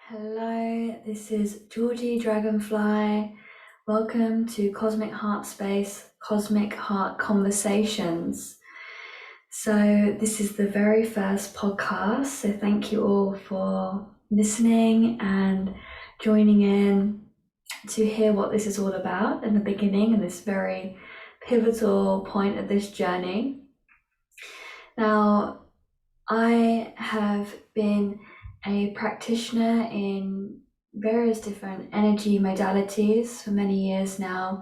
Hello, this is Georgie Dragonfly. Welcome to Cosmic Heart Space, Cosmic Heart Conversations. So, this is the very first podcast, so thank you all for listening and joining in to hear what this is all about in the beginning and this very pivotal point of this journey. Now, I have been a practitioner in various different energy modalities for many years now,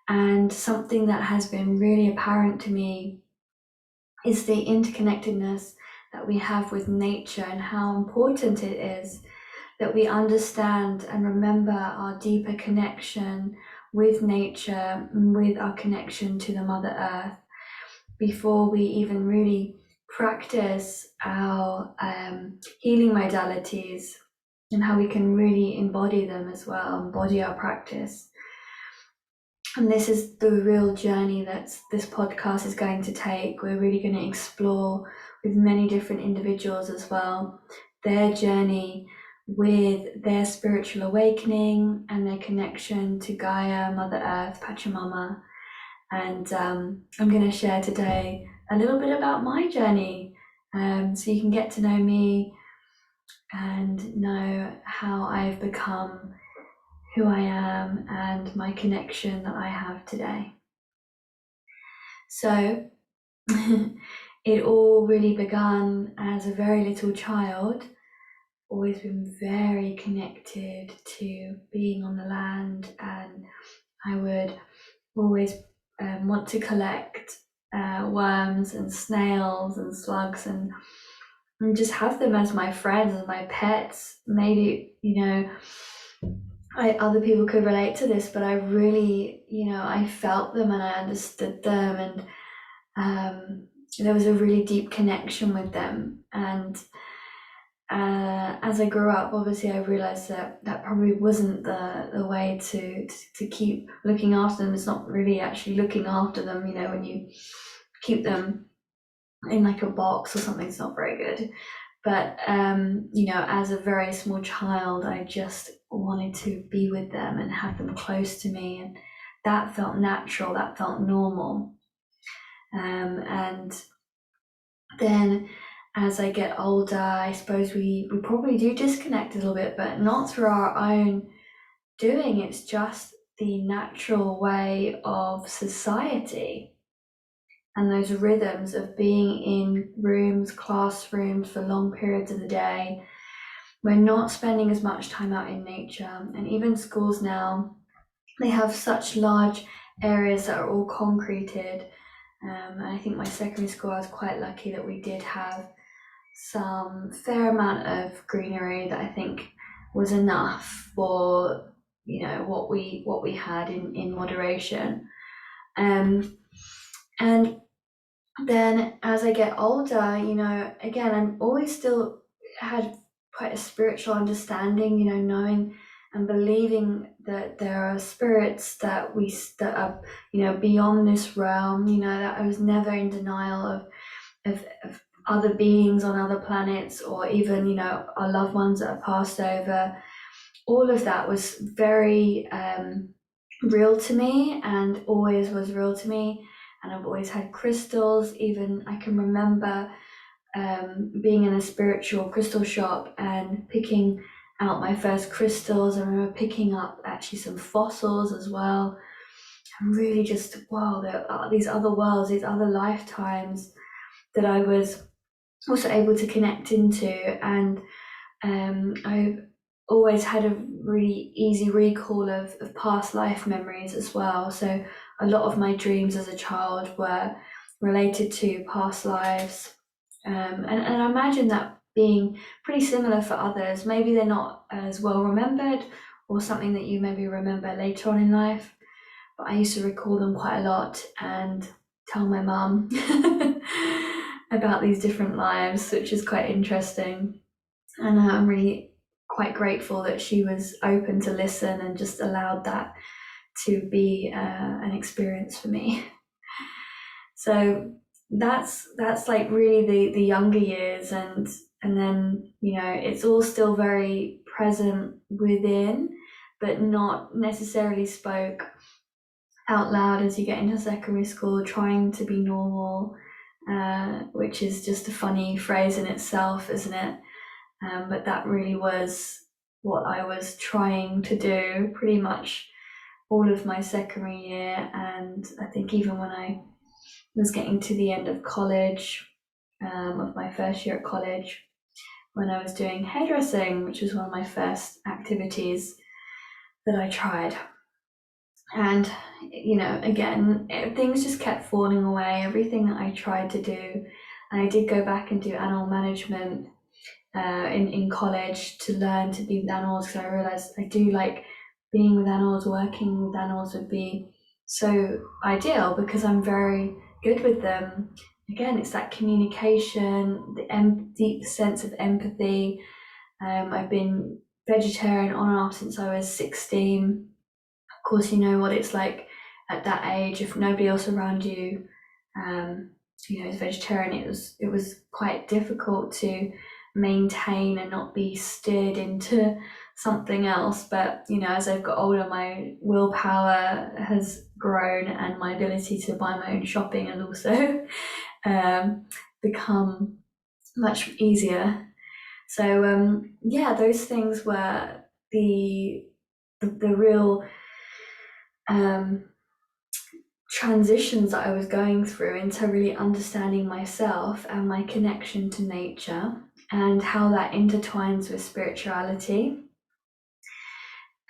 and something that has been really apparent to me is the interconnectedness that we have with nature and how important it is that we understand and remember our deeper connection with nature and with our connection to the Mother Earth before we even really practice our healing modalities and how we can really embody them as well, embody our practice. And this is the real journey that this podcast is going to take. We're really going to explore with many different individuals as well, their journey with their spiritual awakening and their connection to Gaia, Mother Earth, Pachamama. And I'm going to share today a little bit about my journey, so you can get to know me and know how I've become who I am and my connection that I have today. So it all really began as a very little child, always been very connected to being on the land, and I would always want to collect worms and snails and slugs and just have them as my friends and my pets. Maybe, other people could relate to this, but I really, I felt them and I understood them, and there was a really deep connection with them. And as I grew up, obviously I realized that probably wasn't the way to keep looking after them. It's not really actually looking after them, when you keep them in like a box or something, it's not very good. But as a very small child, I just wanted to be with them and have them close to me, and that felt natural, that felt normal. And then as I get older, I suppose we probably do disconnect a little bit, but not through our own doing. It's just the natural way of society and those rhythms of being in rooms, classrooms for long periods of the day. We're not spending as much time out in nature. And even schools now, they have such large areas that are all concreted. And I think my secondary school, I was quite lucky that we did have some fair amount of greenery that I think was enough for what we had in moderation. And then as I get older, again, I'm always still had quite a spiritual understanding, knowing and believing that there are spirits that are beyond this realm, that I was never in denial of other beings on other planets, or even our loved ones that have passed over. All of that was very real to me, and always was real to me. And I've always had crystals. Even I can remember being in a spiritual crystal shop and picking out my first crystals. I remember picking up actually some fossils as well, and really just, wow, there are these other worlds, these other lifetimes that I was also able to connect into. And I've always had a really easy recall of past life memories as well. So a lot of my dreams as a child were related to past lives. And I imagine that being pretty similar for others. Maybe they're not as well remembered, or something that you maybe remember later on in life. But I used to recall them quite a lot and tell my mum about these different lives, which is quite interesting. And I'm really quite grateful that she was open to listen and just allowed that to be an experience for me. So that's like really the younger years, and and then, it's all still very present within, but not necessarily spoke out loud as you get into secondary school, trying to be normal, which is just a funny phrase in itself, isn't it? But that really was what I was trying to do pretty much all of my secondary year, and I think even when I was getting to the end of college, of my first year at college, when I was doing hairdressing, which was one of my first activities that I tried. And, again, things just kept falling away, everything that I tried to do. And I did go back and do animal management in college to learn to be with animals, because I realized I do like being with animals. Working with animals would be so ideal because I'm very good with them. Again, it's that communication, the deep sense of empathy. I've been vegetarian on and off since I was 16. Of course, you know what it's like at that age. If nobody else around you, is vegetarian, it was quite difficult to maintain and not be steered into something else. But as I've got older, my willpower has grown, and my ability to buy my own shopping has also become much easier. So those things were the real transitions that I was going through into really understanding myself and my connection to nature, and how that intertwines with spirituality.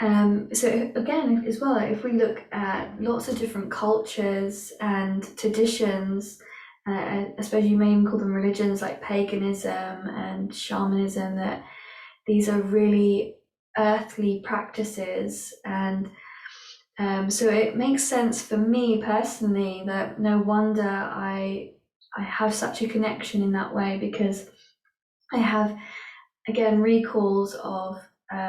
So again, as well, if we look at lots of different cultures and traditions, I suppose you may even call them religions, like paganism and shamanism, that these are really earthly practices. And so it makes sense for me personally that no wonder I have such a connection in that way, because I have, again, recalls of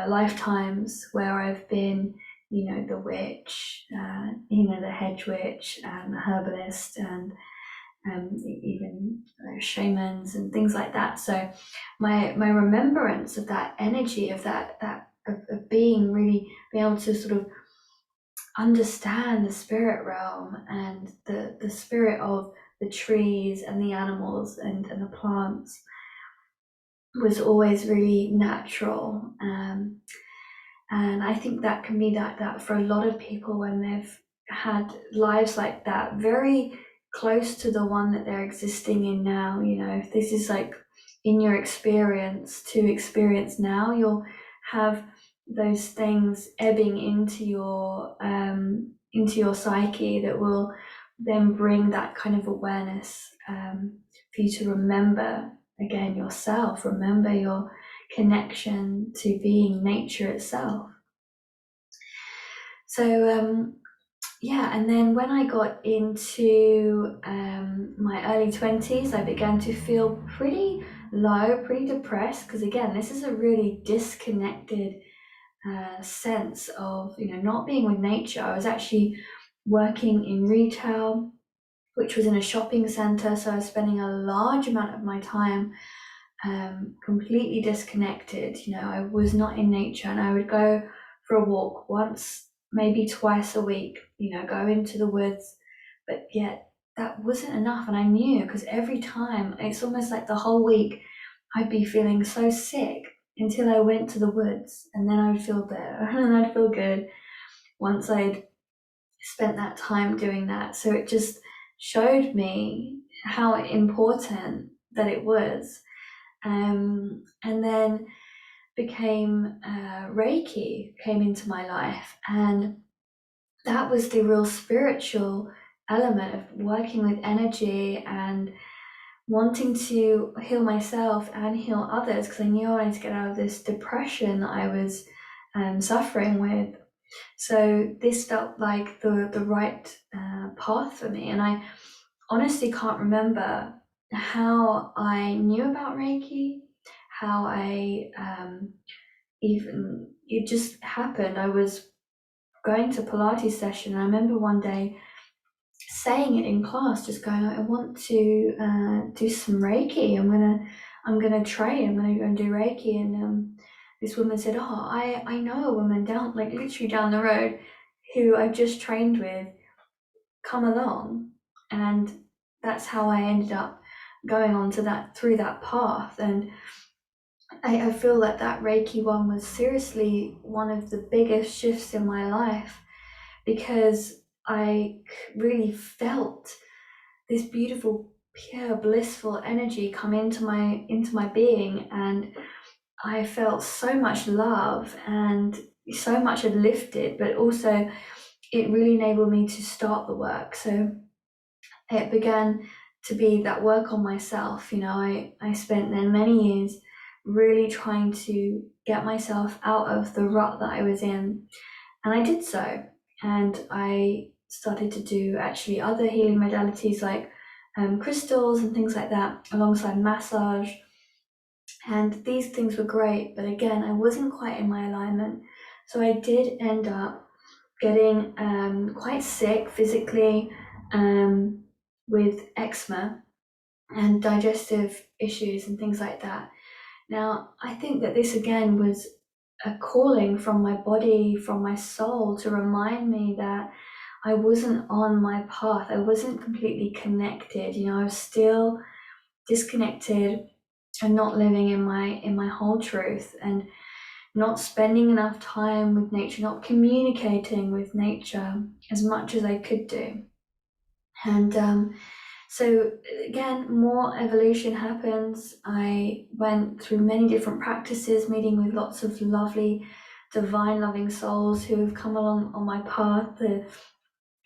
lifetimes where I've been, the witch, the hedge witch and the herbalist, and even shamans and things like that. So my remembrance of that energy, of of being able to sort of understand the spirit realm and the spirit of the trees and the animals and the plants was always really natural. And I think that can be that for a lot of people when they've had lives like that, very close to the one that they're existing in now. If this is like in your experience to experience now, you'll have those things ebbing into your psyche that will then bring that kind of awareness, for you to remember again yourself, remember your connection to being nature itself. So and then when I got into my early 20s, I began to feel pretty low, pretty depressed, because again, this is a really disconnected sense of not being with nature. I was actually working in retail, which was in a shopping center, so I was spending a large amount of my time completely disconnected. I was not in nature, and I would go for a walk once, maybe twice a week, go into the woods, but yet that wasn't enough. And I knew, because every time, it's almost like the whole week I'd be feeling so sick until I went to the woods, and then I would feel better and I'd feel good once I'd spent that time doing that. So it just showed me how important that it was. And then became Reiki came into my life, and that was the real spiritual element of working with energy and wanting to heal myself and heal others, because I knew I wanted to get out of this depression that I was suffering with. So this felt like the right path for me, and I honestly can't remember how I knew about Reiki, how I even, it just happened. I was going to Pilates session, and I remember one day saying it in class, just going, I want to do some Reiki. I'm going to train, I'm going to go and do Reiki. And this woman said, oh, I know a woman down, like literally down the road, who I've just trained with, come along. And that's how I ended up going on to that, through that path. And I feel that that Reiki one was seriously one of the biggest shifts in my life, because I really felt this beautiful, pure, blissful energy come into my being, and I felt so much love and so much had lifted, but also it really enabled me to start the work. So it began to be that work on myself. I spent then many years really trying to get myself out of the rut that I was in, and I did so. And I started to do actually other healing modalities like crystals and things like that, alongside massage. And these things were great, but again, I wasn't quite in my alignment. So I did end up getting quite sick physically, with eczema and digestive issues and things like that. Now, I think that this again was a calling from my body, from my soul, to remind me that I wasn't on my path. I wasn't completely connected. I was still disconnected and not living in my whole truth, and not spending enough time with nature, not communicating with nature as much as I could do. And so again, more evolution happens. I went through many different practices, meeting with lots of lovely, divine, loving souls who have come along on my path to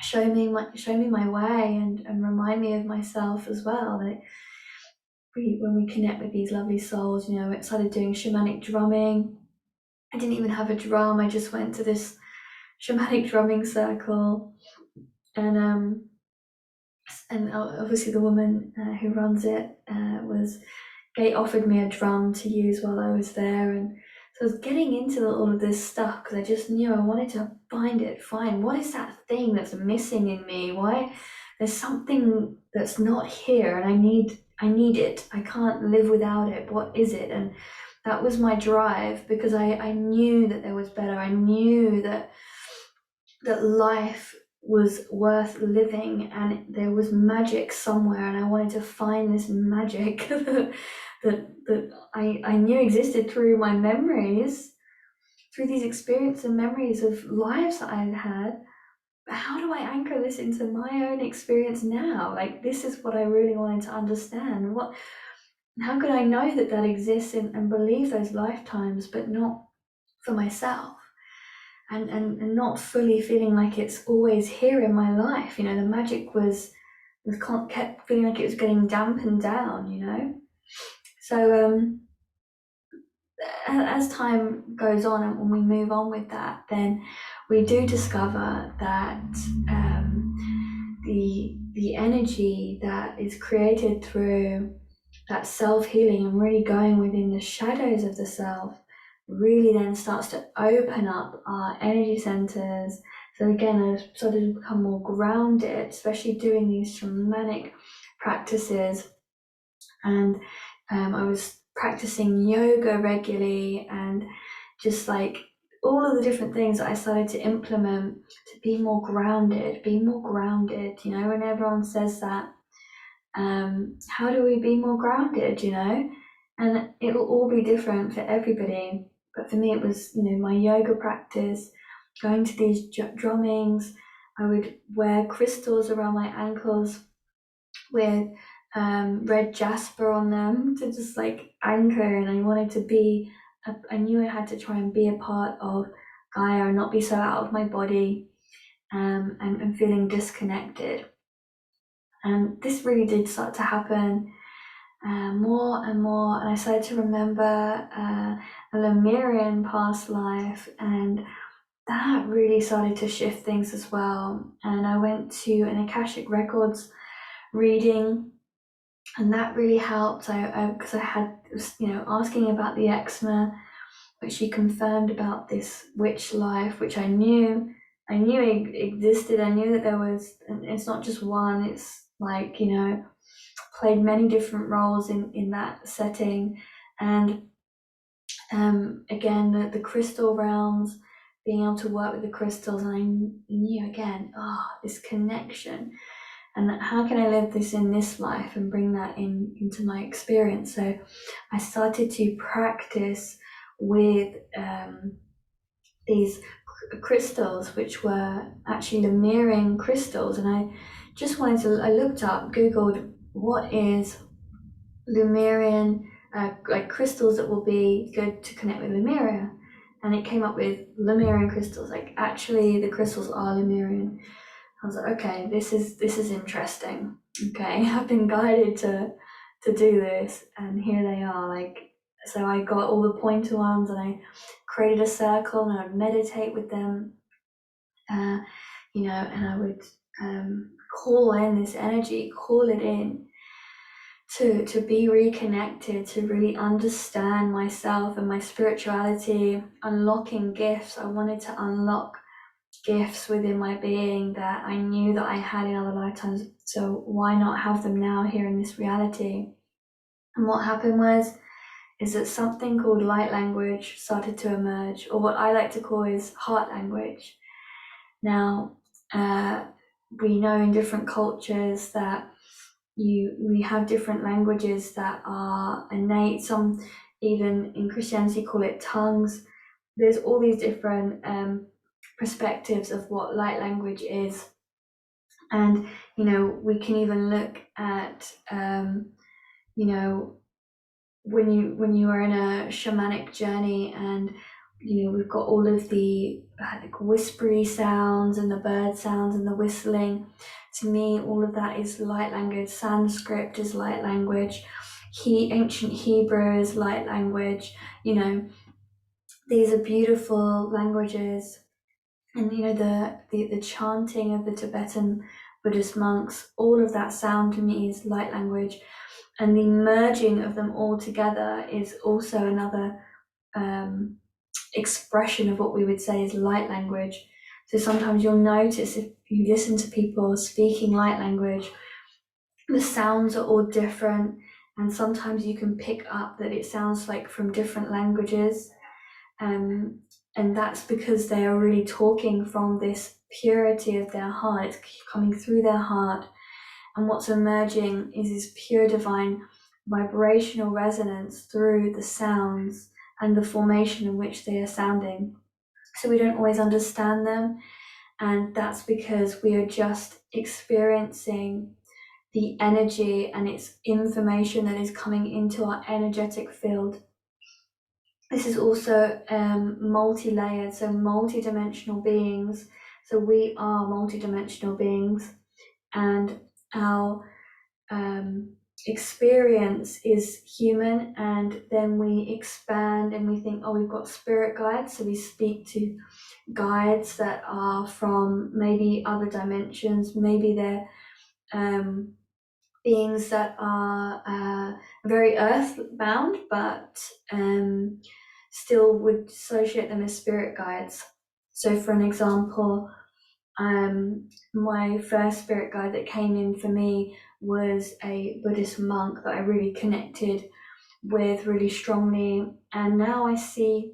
show me my way, and remind me of myself as well. Like when we connect with these lovely souls, I started doing shamanic drumming. I didn't even have a drum. I just went to this shamanic drumming circle, and obviously the woman who runs it offered me a drum to use while I was there. And so I was getting into all of this stuff because I just knew I wanted to find what is that thing that's missing in me. Why there's something that's not here, and I need it. I can't live without it. What is it? And that was my drive, because I knew that there was better. I knew that life was worth living, and there was magic somewhere, and I wanted to find this magic that I knew existed through my memories, through these experiences and memories of lives that I had had. But how do I anchor this into my own experience now? Like, this is what I really wanted to understand. How could I know that exists and believe those lifetimes, but not for myself? And not fully feeling like it's always here in my life. The magic was kept feeling like it was getting dampened down. So as time goes on, and when we move on with that, then we do discover that the energy that is created through that self-healing and really going within the shadows of the self really then starts to open up our energy centers. So again, I started to become more grounded, especially doing these shamanic practices. And I was practicing yoga regularly, and just like all of the different things that I started to implement to be more grounded. When everyone says that, how do we be more grounded, And it will all be different for everybody. But for me, it was, my yoga practice, going to these drummings. I would wear crystals around my ankles with red jasper on them to just like anchor. And I wanted to be, I knew I had to try and be a part of Gaia and not be so out of my body, and feeling disconnected. And this really did start to happen more and more, and I started to remember a Lemurian past life, and that really started to shift things as well. And I went to an Akashic Records reading, and that really helped. Because I had, asking about the eczema, but she confirmed about this witch life, which I knew it existed. I knew that there was, and it's not just one. It's like played many different roles in that setting. And again, the crystal realms, being able to work with the crystals, and I knew again, this connection, and how can I live this in this life and bring that into my experience. So I started to practice with these crystals, which were actually the mirroring crystals, and I just wanted to, I looked up, googled what is Lemurian, like crystals that will be good to connect with Lemuria, and it came up with Lemurian crystals. Like, actually, the crystals are Lemurian. I was like, okay, this is interesting. Okay, I've been guided to do this, and here they are. Like, so I got all the pointer ones, and I created a circle, and I would meditate with them, and I would call in this energy, call it in, to be reconnected, to really understand myself and my spirituality, unlocking gifts. I wanted to unlock gifts within my being that I knew that I had in other lifetimes, so why not have them now here in this reality? And what happened is that something called light language started to emerge, or what I like to call is heart language. Now, we know in different cultures that we have different languages that are innate. Some, even in Christianity, call it tongues. There's all these different perspectives of what light language is, and we can even look at when you are in a shamanic journey, and we've got all of the like whispery sounds and the bird sounds and the whistling. To me, all of that is light language. Sanskrit is light language. Ancient Hebrew is light language. These are beautiful languages. And the chanting of the Tibetan Buddhist monks, all of that sound to me is light language. And the merging of them all together is also another expression of what we would say is light language. So sometimes you'll notice, if you listen to people speaking light language, the sounds are all different, and sometimes you can pick up that it sounds like from different languages, and that's because they are really talking from this purity of their heart. It's coming through their heart, and what's emerging is this pure divine vibrational resonance through the sounds and the formation in which they are sounding. So we don't always understand them, and that's because we are just experiencing the energy and its information that is coming into our energetic field. This is also multi-layered, so multi-dimensional beings. So we are multi-dimensional beings, and our experience is human, and then we expand and we think, we've got spirit guides, so we speak to guides that are from maybe other dimensions. Maybe they're beings that are very earthbound, but still would associate them as spirit guides. So for an example, my first spirit guide that came in for me was a Buddhist monk that I really connected with really strongly, and now I see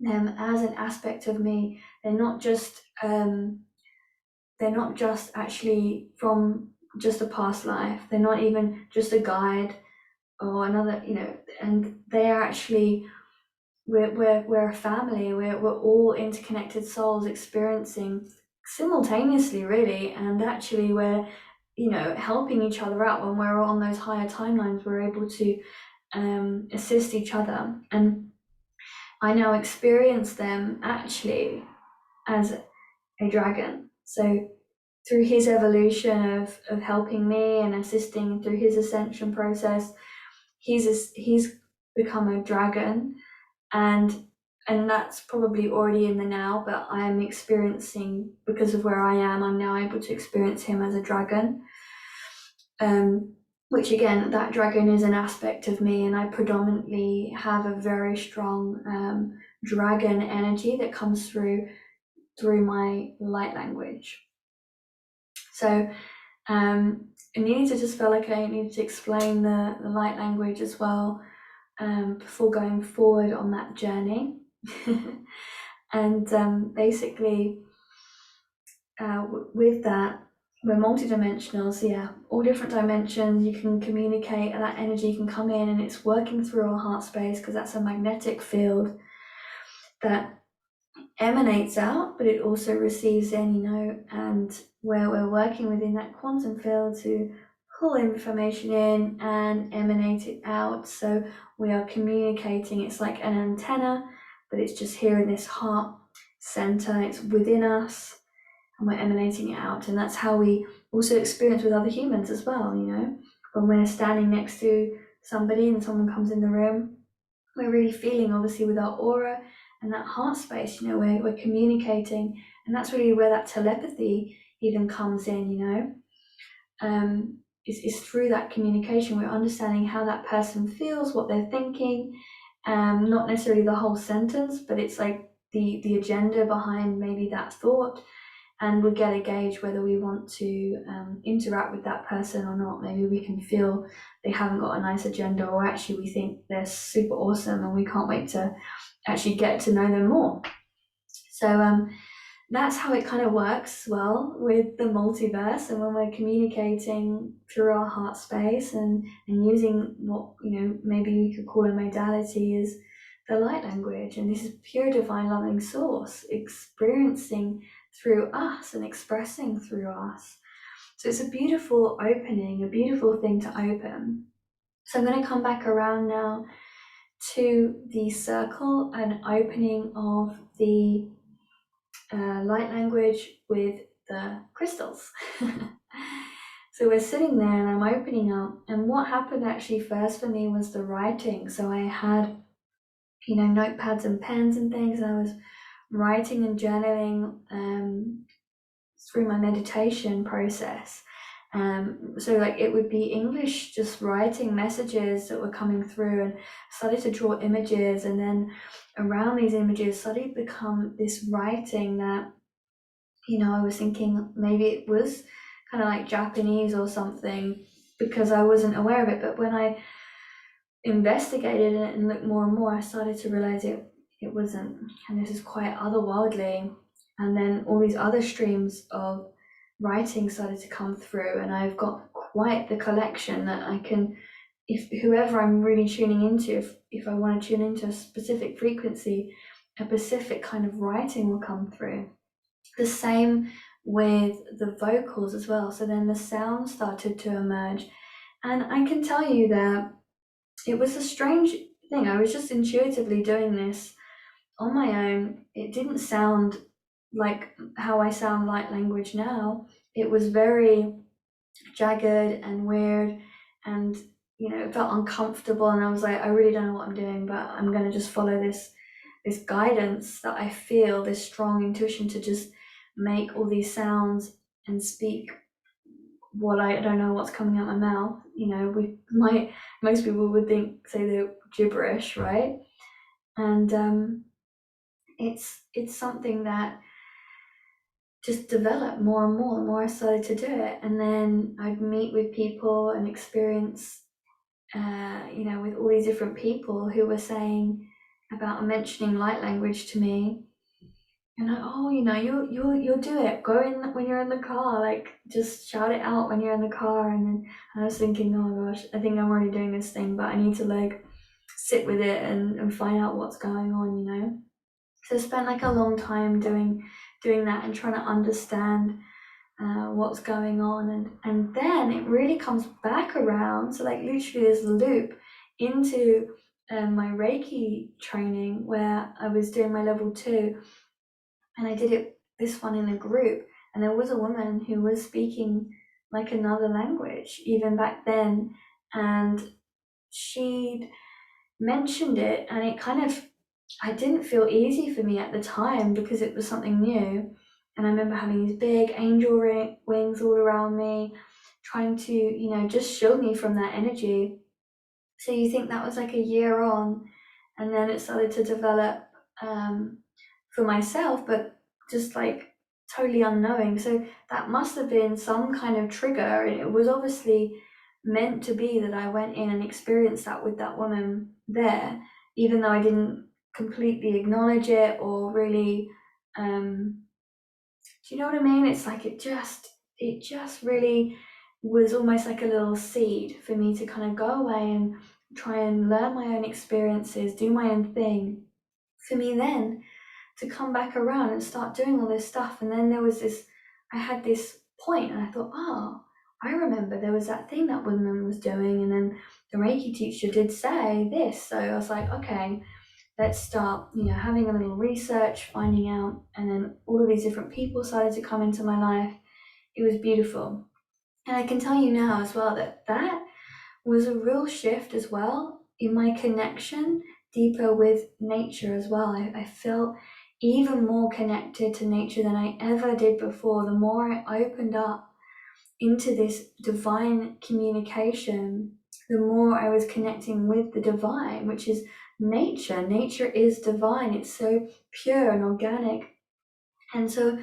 them as an aspect of me. They're not just actually from just a past life. They're not even just a guide or another, and they are actually, we're a family. We're all interconnected souls experiencing simultaneously, really, and actually we're helping each other out. When we're on those higher timelines, we're able to assist each other, and I now experience them actually as a dragon. So through his evolution of helping me and assisting through his ascension process, he's become a dragon, and that's probably already in the now, but I am experiencing, because of where I am, I'm now able to experience him as a dragon, which again, that dragon is an aspect of me, and I predominantly have a very strong dragon energy that comes through my light language. So needed to just feel like I needed to explain the light language as well, before going forward on that journey. And basically, with that, we're multidimensional, so yeah, all different dimensions. You can communicate, and that energy can come in, and it's working through our heart space because that's a magnetic field that emanates out, but it also receives in, and where we're working within that quantum field to pull information in and emanate it out. So we are communicating. It's like an antenna, but it's just here in this heart center. It's within us, and we're emanating it out. And that's how we also experience with other humans as well. When we're standing next to somebody and someone comes in the room, we're really feeling, obviously, with our aura and that heart space, we're communicating. And that's really where that telepathy even comes in. Is through that communication. We're understanding how that person feels, what they're thinking, not necessarily the whole sentence, but it's like the agenda behind maybe that thought. And we get a gauge whether we want to interact with that person or not. Maybe we can feel they haven't got a nice agenda, or actually we think they're super awesome and we can't wait to actually get to know them more. So that's how it kind of works well with the multiverse. And when we're communicating through our heart space and using what, maybe we could call a modality, is the light language. And this is pure divine loving source experiencing through us and expressing through us. So it's a beautiful opening, a beautiful thing to open. So I'm going to come back around now to the circle and opening of the light language with the crystals. So we're sitting there and I'm opening up, and what happened actually first for me was the writing. So I had, notepads and pens and things, and I was writing and journaling through my meditation process. So like it would be English, just writing messages that were coming through, and started to draw images, and then around these images started to become this writing that, I was thinking maybe it was kind of like Japanese or something, because I wasn't aware of it. But when I investigated it and looked more and more, I started to realize it wasn't, and this is quite otherworldly. And then all these other streams of writing started to come through, and I've got quite the collection that I can, if whoever I'm really tuning into, if I want to tune into a specific frequency, a specific kind of writing will come through. The same with the vocals as well. So then the sound started to emerge, and I can tell you that it was a strange thing. I was just intuitively doing this on my own. It didn't sound like how I sound light language now. It was very jagged and weird, and it felt uncomfortable, and I was like, I really don't know what I'm doing, but I'm going to just follow this guidance that I feel, this strong intuition to just make all these sounds and speak what I don't know what's coming out my mouth. Most people would say they're gibberish, right? And it's something that just developed more and more the more I started to do it. And then I'd meet with people and experience, with all these different people who were saying about mentioning light language to me. And you'll do it. Go in when you're in the car, like just shout it out when you're in the car. And then I was thinking, oh gosh, I think I'm already doing this thing, but I need to like sit with it and find out what's going on. So I spent like a long time doing that and trying to understand what's going on, and then it really comes back around. So like literally there's a loop into my Reiki training where I was doing my level 2. And I did this one in a group, and there was a woman who was speaking like another language even back then, and she'd mentioned it, and it kind of, I didn't feel easy for me at the time because it was something new. And I remember having these big angel wings all around me, trying to, just shield me from that energy. So you think that was like a year on, and then it started to develop for myself, but just like totally unknowing. So that must have been some kind of trigger. And it was obviously meant to be that I went in and experienced that with that woman there, even though I didn't completely acknowledge it or really, do you know what I mean? It's like it just really was almost like a little seed for me to kind of go away and try and learn my own experiences, do my own thing. For me then to come back around and start doing all this stuff. And then there was this, I had this point and I thought, oh, I remember there was that thing that woman was doing. And then the Reiki teacher did say this. So I was like, okay, let's start, having a little research, finding out. And then all of these different people started to come into my life. It was beautiful. And I can tell you now as well that was a real shift as well in my connection deeper with nature as well. I felt even more connected to nature than I ever did before. The more I opened up into this divine communication, the more I was connecting with the divine, which is nature. Nature is divine. It's so pure and organic. And so,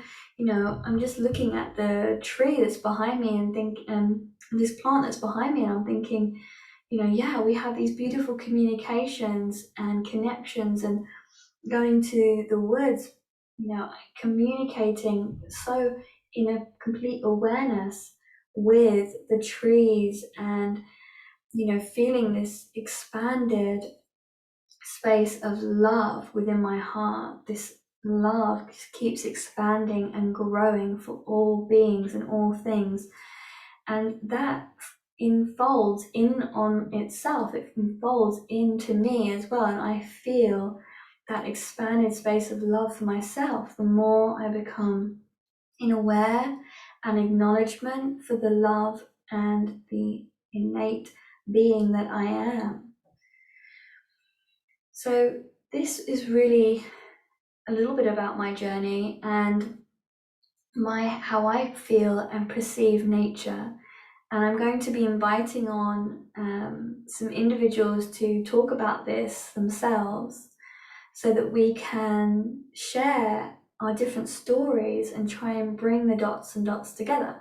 I'm just looking at the tree that's behind me and this plant that's behind me, and I'm thinking, yeah, we have these beautiful communications and connections, and going to the woods, communicating so in a complete awareness with the trees, and feeling this expanded space of love within my heart. This love keeps expanding and growing for all beings and all things, and that unfolds in on itself. It unfolds into me as well, and I feel that expanded space of love for myself the more I become in aware and acknowledgement for the love and the innate being that I am. So this is really a little bit about my journey and how I feel and perceive nature. And I'm going to be inviting on some individuals to talk about this themselves so that we can share our different stories and try and bring the dots and dots together.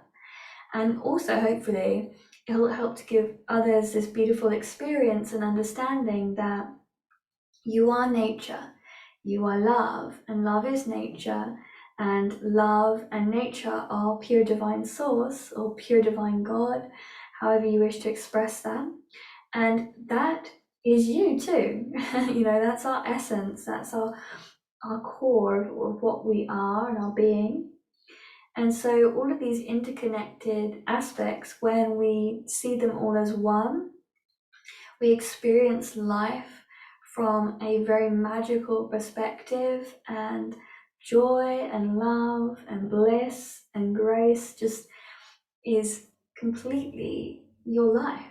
And also, hopefully, it'll help to give others this beautiful experience and understanding that you are nature, you are love, and love is nature, and love and nature are pure divine source or pure divine God, however you wish to express that. And that is you too. That's our essence, that's our core of what we are and our being. And so all of these interconnected aspects, when we see them all as one, we experience life from a very magical perspective, and joy and love and bliss and grace just is completely your life.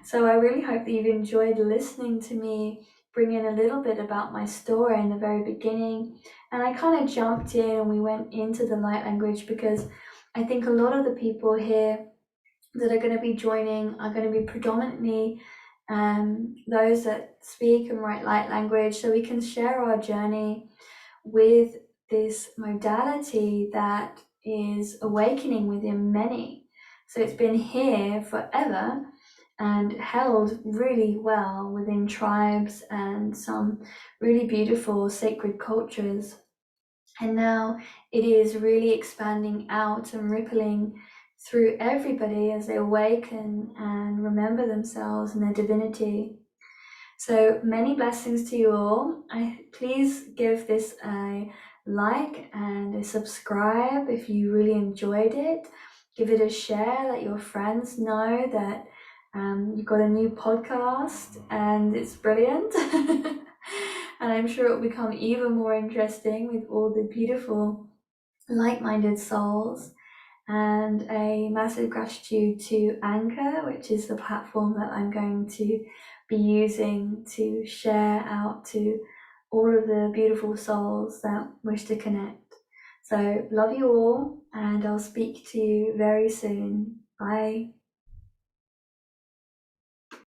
So I really hope that you've enjoyed listening to me bring in a little bit about my story in the very beginning. And I kind of jumped in and we went into the light language because I think a lot of the people here that are going to be joining are going to be predominantly those that speak and write light language, so we can share our journey with this modality that is awakening within many. So it's been here forever and held really well within tribes and some really beautiful sacred cultures. And now it is really expanding out and rippling through everybody as they awaken and remember themselves and their divinity. So many blessings to you all. Please give this a like and a subscribe if you really enjoyed it. Give it a share, let your friends know that you've got a new podcast and it's brilliant. And I'm sure it will become even more interesting with all the beautiful like-minded souls. And a massive gratitude to Anchor, which is the platform that I'm going to be using to share out to all of the beautiful souls that wish to connect. So love you all, and I'll speak to you very soon. Bye.